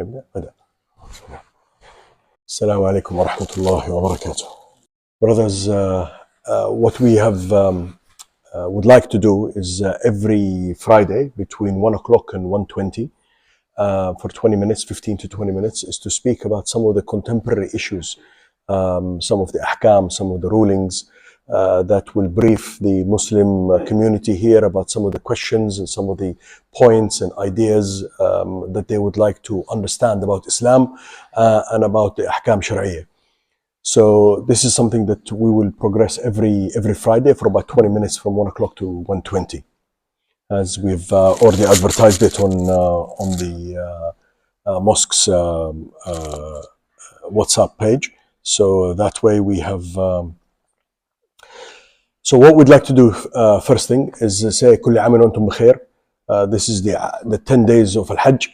بدأ. Assalamu alaikum wa rahmatullahi wa barakatuh. Brothers, what we have would like to do is every Friday between 1 o'clock and 1:20 for 20 minutes, 15 to 20 minutes, is to speak about some of the contemporary issues, some of the ahkam, some of the rulings that will brief the Muslim community here about some of the questions and some of the points and ideas that they would like to understand about Islam and about the ahkam shari'ah. So this is something that we will progress every Friday for about 20 minutes from 1 o'clock to 1:20, as we've already advertised it on the mosque's WhatsApp page. So that way we have. So what we'd like to do first thing is say كل عام وأنتم بخير. This is the 10 days of Al-Hajj.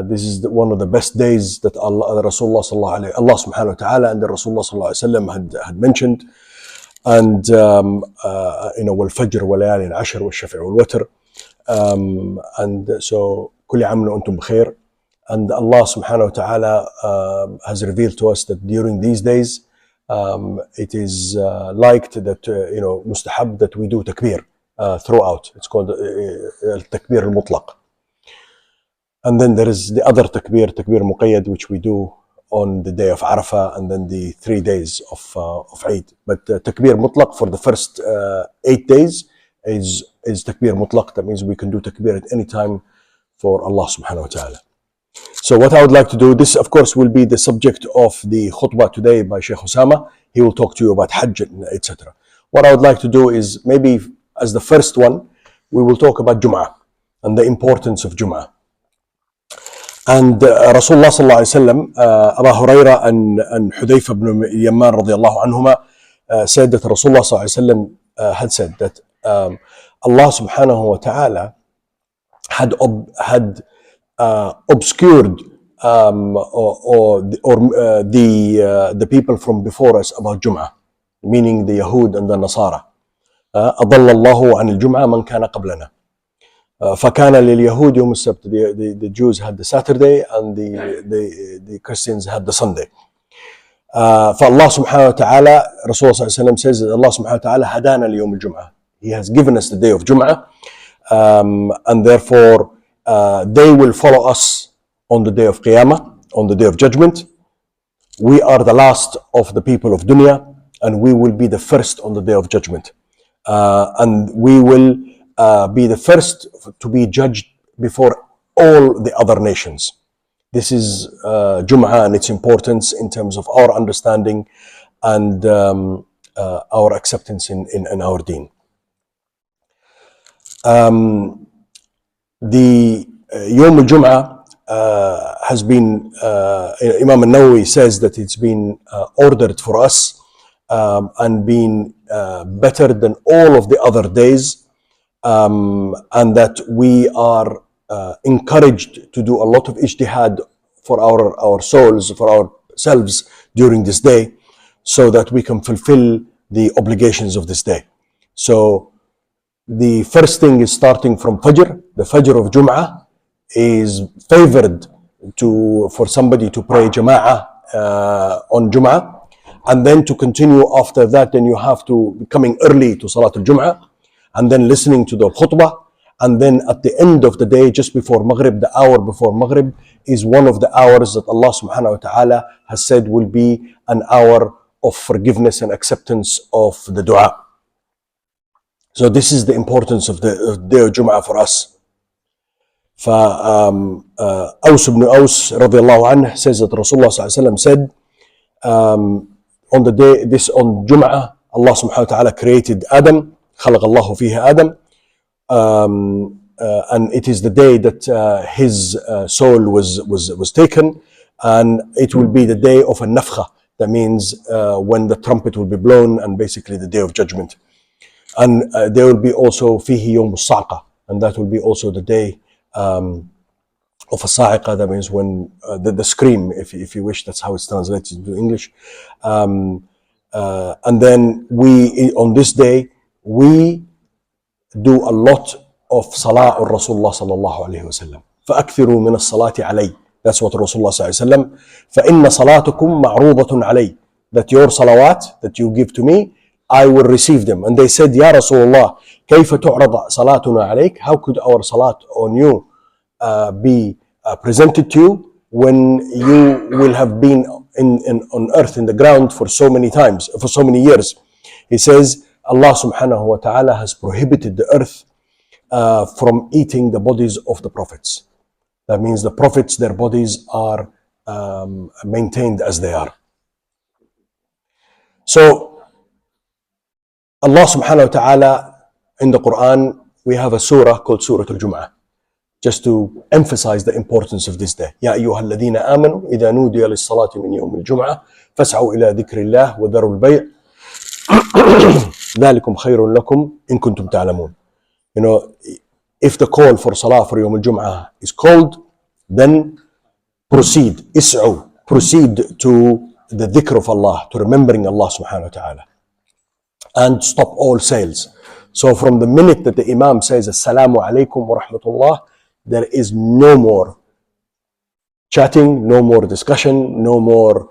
This is one of the best days that Allah subhanahu wa ta'ala and the Rasulullah sallallahu alayhi wa sallam had mentioned. And والفجر وليالي العشر والشفع والوتر. And so كل عام وأنتم بخير. And Allah subhanahu wa ta'ala has revealed to us that during these days it is liked that mustahab that we do takbir throughout. It's called takbir al-mutlaq. And then there is the other takbir muqayyad, which we do on the day of Arafah and then the 3 days of Eid. But takbir mutlaq for the first 8 days is takbir mutlaq. That means we can do takbir at any time for Allah subhanahu wa ta'ala. So what I would like to do, this of course will be the subject of the khutbah today by Sheikh Osama. He will talk to you about Hajj, etc. What I would like to do is maybe as the first one, we will talk about Jum'ah and the importance of Jum'ah. And Rasulullah sallallahu alayhi wa sallam, Abu Hurairah and Hudayfa ibn Yaman radiallahu anhuma said that Rasulullah sallallahu alayhi wa sallam had said that Allah subhanahu wa ta'ala had obscured the people from before us about Jum'ah, meaning the Yahud and the Nasara. أضل الله عن الجمعة من كان قبلنا. فكان لليهود يوم السبت. The Jews had the Saturday and the Christians had the Sunday. فالله سبحانه وتعالى, Rasulullah صلى الله عليه وسلم says that Allah سبحانه وتعالى هدانا ليوم الجمعة. He has given us the day of Jum'ah, and therefore they will follow us on the day of Qiyamah, on the day of judgment. We are the last of the people of dunya, and we will be the first on the day of judgment. And we will be the first to be judged before all the other nations. This is Jum'ah and its importance in terms of our understanding and our acceptance in our deen. The Yawm al-Jum'ah has been, Imam al-Nawawi says that it's been ordered for us and been better than all of the other days, and that we are encouraged to do a lot of ijtihad for our souls, for ourselves during this day, so that we can fulfill the obligations of this day. So the first thing is starting from Fajr. The Fajr of Jum'ah is favored for somebody to pray Jama'ah on Jum'ah, and then to continue after that. Then you have to be coming early to Salat al-Jum'ah, and then listening to the khutbah, and then at the end of the day, just before Maghrib, the hour before Maghrib is one of the hours that Allah subhanahu wa ta'ala has said will be an hour of forgiveness and acceptance of the dua. So this is the importance of the day of Jum'ah for us. Aws ibn Aws radiallahu anhu says that Rasulullah sallallahu alayhi wa sallam said, on the day, on Jum'ah, Allah subhanahu wa ta'ala created Adam, خلق الله فيه Adam, and it is the day that his soul was taken, and it will be the day of a nafkha. That means when the trumpet will be blown, and basically the day of judgment. And there will be also فيه يوم الصعقة, and that will be also the day of a sa'iqah. That means when the scream, if you wish, that's how it's translated into English. And then on this day we do a lot of salah on Rasulullah sallallahu alayhi wa sallam. فأكثروا من الصلاة علي. That's what Rasulullah sallallahu فإن صلاتكم معروضة علي. That your salawat that you give to me, I will receive them. And they said, Ya Rasulullah, كيف تعرض صلاتنا عليك? How could our salat on you be presented to you when you will have been on earth, in the ground for so many times, for so many years? He says, Allah subhanahu wa ta'ala has prohibited the earth from eating the bodies of the prophets. That means the prophets, their bodies are maintained as they are. So Allah subhanahu wa ta'ala in the Quran, we have a surah called Surah Al-Jum'ah, just to emphasize the importance of this day. يا أيها الذين آمنوا إذا نودي للصلاة من يوم الجمعة فاسعوا إلى ذكر الله وذروا البيع ذلكم خير لكم إن كنتم تعلمون. You know, if the call for salah for Yawm al-Jum'ah is called, then proceed, is'u, proceed to the dhikr of Allah, to remembering Allah subhanahu wa ta'ala, and stop all sales. So from the minute that the Imam says Assalamu alaikum wa rahmatullah, there is no more chatting, no more discussion, no more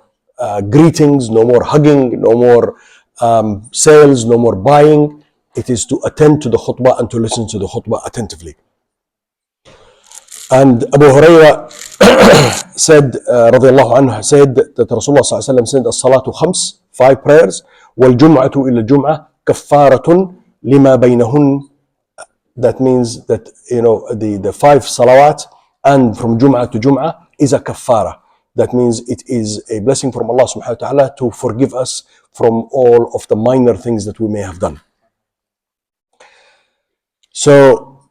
greetings, no more hugging, no more sales, no more buying. It is to attend to the khutbah and to listen to the khutbah attentively. And Abu Hurairah said, radiallahu anhu, said that Rasulullah sallallahu alayhi wa sallam said, as-salatu khams, 5 prayers, wal-jum'atu ila al-jum'ah, kaffaratun lima baynahun. That means that, you know, the 5 salawat and from Jum'ah to Jum'ah is a kaffara. That means it is a blessing from Allah subhanahu wa ta'ala to forgive us from all of the minor things that we may have done. So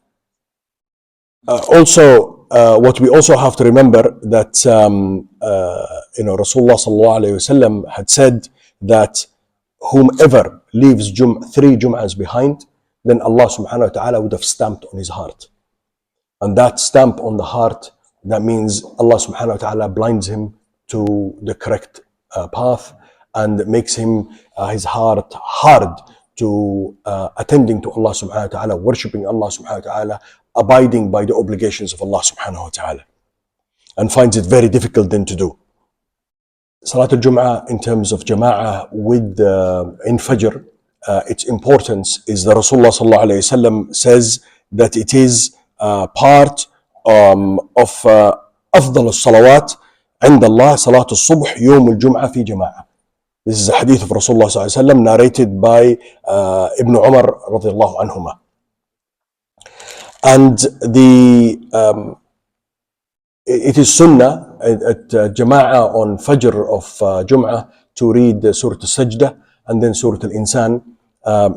what we also have to remember that you know, Rasulullah sallallahu alayhi wasallam had said that whomever leaves 3 Jum'ahs behind, then Allah subhanahu wa ta'ala would have stamped on his heart. And that stamp on the heart, that means Allah subhanahu wa ta'ala blinds him to the correct path and makes him his heart hard to attending to Allah subhanahu wa ta'ala, worshipping Allah subhanahu wa ta'ala, abiding by the obligations of Allah subhanahu wa ta'ala, and finds it very difficult then to do. Salat al-Jum'ah in terms of jama'ah with in Fajr, its importance is that Rasulullah sallallahu alayhi wasallam says that it is part of أفضل الصلوات عند الله صلاة الصبح يوم الجمعة في جماعة. This is a hadith of Rasulullah sallallahu alayhi wasallam narrated by Ibn Umar radiallahu anhuma. And it is sunnah at jama'ah on Fajr of Jum'ah to read Surah Al-Sajdah and then Surah Al-Insan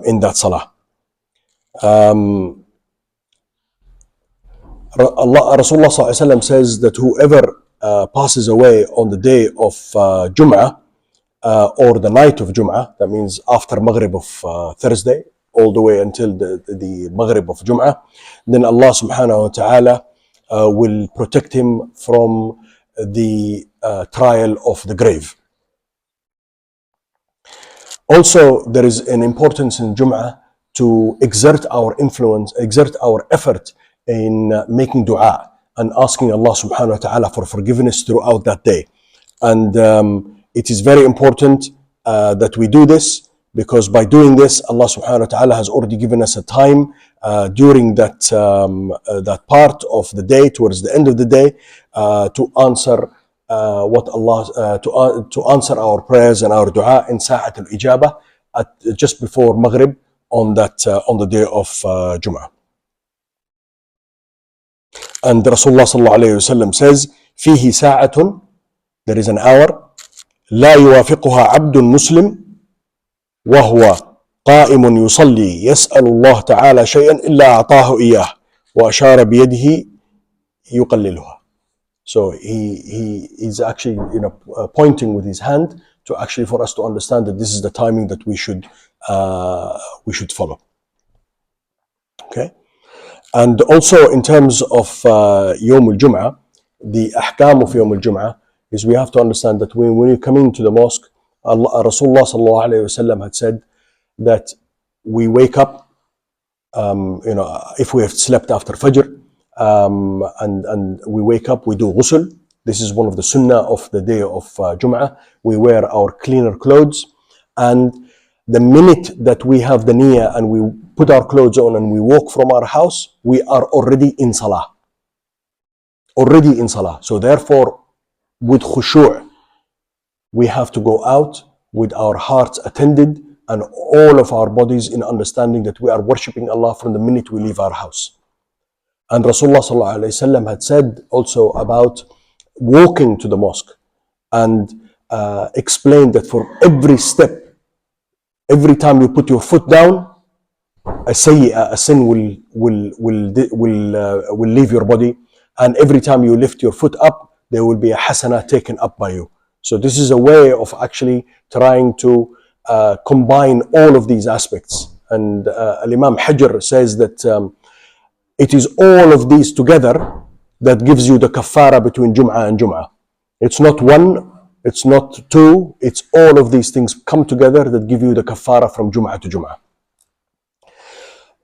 in that salah. Rasulullah sallallahu alayhi wasallam says that whoever passes away on the day of Jum'ah or the night of Jum'ah, that means after Maghrib of Thursday all the way until the Maghrib of Jum'ah, then Allah subhanahu wa ta'ala will protect him from the trial of the grave. Also, there is an importance in Jum'ah to exert our influence, exert our effort in making dua and asking Allah subhanahu wa ta'ala for forgiveness throughout that day. And it is very important that we do this, because by doing this, Allah subhanahu wa ta'ala has already given us a time during that part of the day, towards the end of the day, to answer what Allah to answer our prayers and our dua in Sa'at al-Ijabah just before Maghrib on the day of Jum'ah. And Rasulullah sallallahu alayhi wasallam says, فيه ساعة, there is an hour, لا يوافقها عبد مسلم وهو قائم يصلي يسأل الله تعالى شيئا إلا أعطاه إياه وأشار بيده يقللها. So he is actually, you know, pointing with his hand to actually for us to understand that this is the timing that we should follow. Okay. And also in terms of Yawm al-Jum'ah, the ahkam of Yawm al-Jum'ah is we have to understand that when you come into the mosque, Rasulullah sallallahu alayhi wasallam had said that we wake up, you know, if we have slept after Fajr, and we wake up, we do ghusl, This is one of the sunnah of the day of Jum'ah. We wear our cleaner clothes, and the minute that we have the niyyah and we put our clothes on and we walk from our house, we are already in salah. Already in salah. So therefore, with khushu', we have to go out with our hearts attended and all of our bodies in understanding that we are worshipping Allah from the minute we leave our house. And Rasulullah sallallahu alaihi wasallam had said also about walking to the mosque, and explained that for every step, every time you put your foot down, a sin will leave your body, and every time you lift your foot up, there will be a hasana taken up by you. So this is a way of actually trying to combine all of these aspects. And Imam Hajar says that it is all of these together that gives you the kaffara between Jum'ah and Jum'ah. It's not one, it's not two, it's all of these things come together that give you the kaffara from Jum'ah to Jum'ah.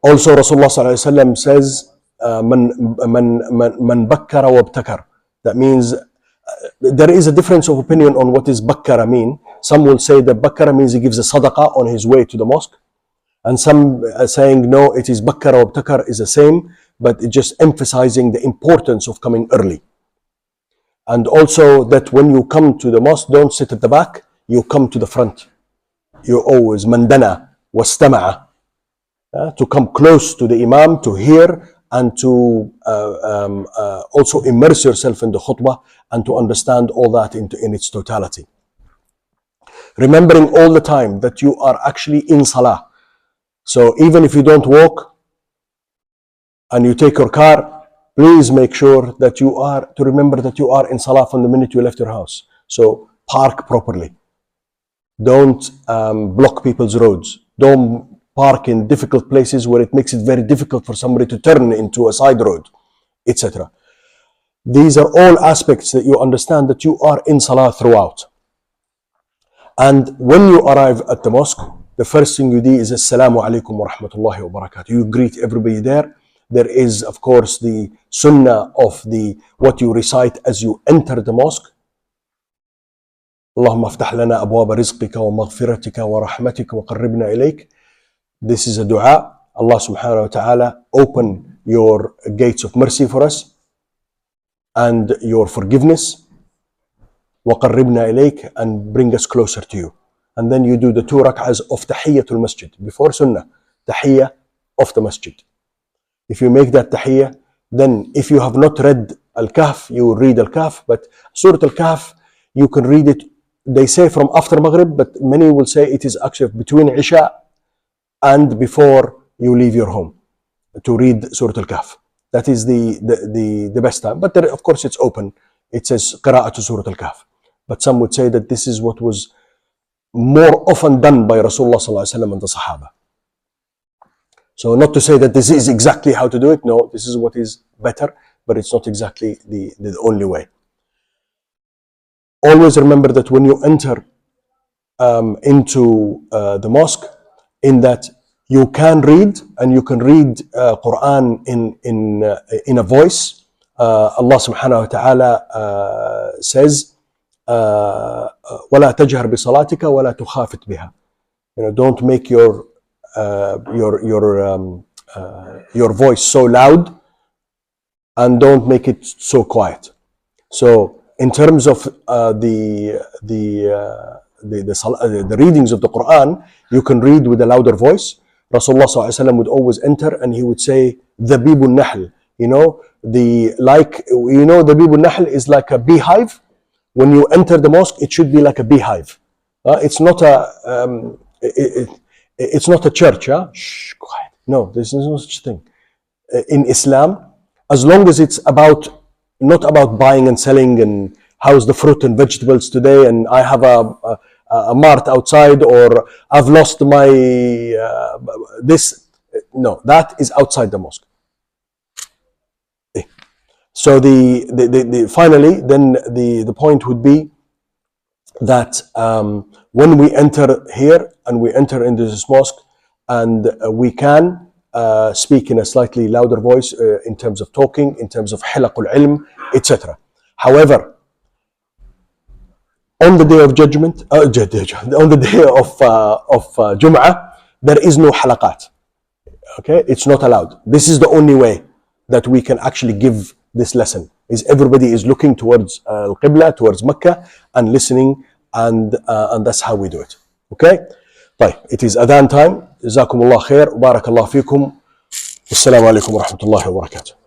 Also Rasulullah sallallahu alaihi wasallam says, man bakkara wa abtakar. That means there is a difference of opinion on what is bakkara mean. Some will say that bakkara means he gives a sadaqah on his way to the mosque. And some are saying, no, it is bakkara wa abtakar is the same, but it's just emphasizing the importance of coming early. And also that when you come to the mosque, don't sit at the back, you come to the front. You always mandana wastama'a, to come close to the imam, to hear, and to also immerse yourself in the khutbah and to understand all that in its totality. Remembering all the time that you are actually in salah. So even if you don't walk and you take your car, please make sure that you are, to remember that you are in salah from the minute you left your house. So park properly. Don't block people's roads. Don't park in difficult places where it makes it very difficult for somebody to turn into a side road, etc. These are all aspects that you understand that you are in salah throughout. And when you arrive at the mosque, the first thing you do is Assalamu alaikum wa rahmatullahi wa barakatuh. You greet everybody there. There is, of course, the sunnah of what you recite as you enter the mosque. اللهم افتح لنا أبواب رزقك ومغفرتك ورحمتك وقربنا إليك. This is a dua. Allah subhanahu wa ta'ala, open your gates of mercy for us and your forgiveness. وقربنا إليك, and bring us closer to you. And then you do the 2 rak'ahs of tahiyyatul masjid. Before sunnah, tahiyyah of the masjid. If you make that tahiyyah, then if you have not read Al-Kahf, you will read Al-Kahf. But Surah Al-Kahf, you can read it, they say from after Maghrib, but many will say it is actually between Isha and before you leave your home to read Surah Al-Kahf. That is the best time. But there, of course, it's open. It says Qira'ah to Surah Al-Kahf. But some would say that this is what was more often done by Rasulullah sallallahu alaihi wasallam and the Sahaba. So not to say that this is exactly how to do it. No, this is what is better, but it's not exactly the only way. Always remember that when you enter into the mosque, in that you can read, and you can read Quran in a voice. Allah subhanahu wa ta'ala says, وَلَا تَجْهَرْ بِصَلَاتِكَ وَلَا تُخَافِتْ بِهَا. Don't make your voice so loud, and don't make it so quiet. So in terms of the readings of the Quran, you can read with a louder voice. Rasulullah sallallahu alaihi wasallam would always enter and he would say, Dabibun Nahl. The Dabibun Nahl is like a beehive. When you enter the mosque, it should be like a beehive. It's not a church. Shh, quiet. No, there's no such thing. In Islam, as long as it's not about buying and selling and how's the fruit and vegetables today, and I have a mart outside, or I've lost my this. No, that is outside the mosque. So finally, then the point would be that when we enter here and we enter into this mosque, and we can speak in a slightly louder voice in terms of talking, in terms of hilaqul ilm, etc. However, On the day of judgment, on the day of Jum'ah, there is no halaqat. Okay, it's not allowed. This is the only way that we can actually give this lesson. Is everybody is looking towards Al-Qibla, towards Mecca, and listening, and that's how we do it. Okay. طيب, it is adhan time. جزاكم الله خير. بارك الله فيكم. والسلام عليكم ورحمة الله وبركاته.